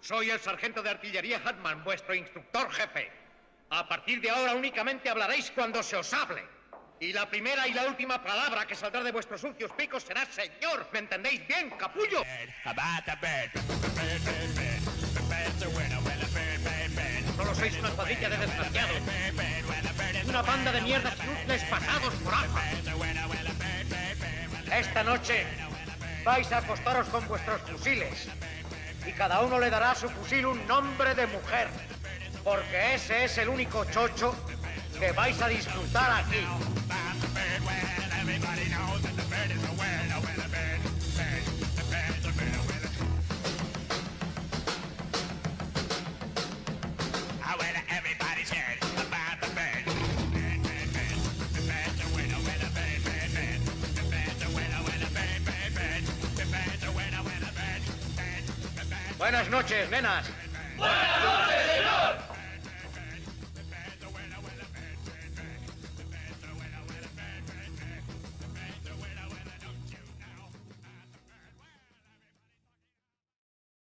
Soy el sargento de artillería Hartman, vuestro instructor jefe. A partir de ahora únicamente hablaréis cuando se os hable. Y la primera y la última palabra que saldrá de vuestros sucios picos será señor. ¿Me entendéis bien, capullo? Solo sois una cuadrilla de desgraciados. Una banda de mierdas inútiles pasados por afa. Esta noche vais a acostaros con vuestros fusiles. Y cada uno le dará a su fusil un nombre de mujer. Porque ese es el único chocho que vais a disfrutar aquí. Buenas noches, nenas. Buenas noches, señor.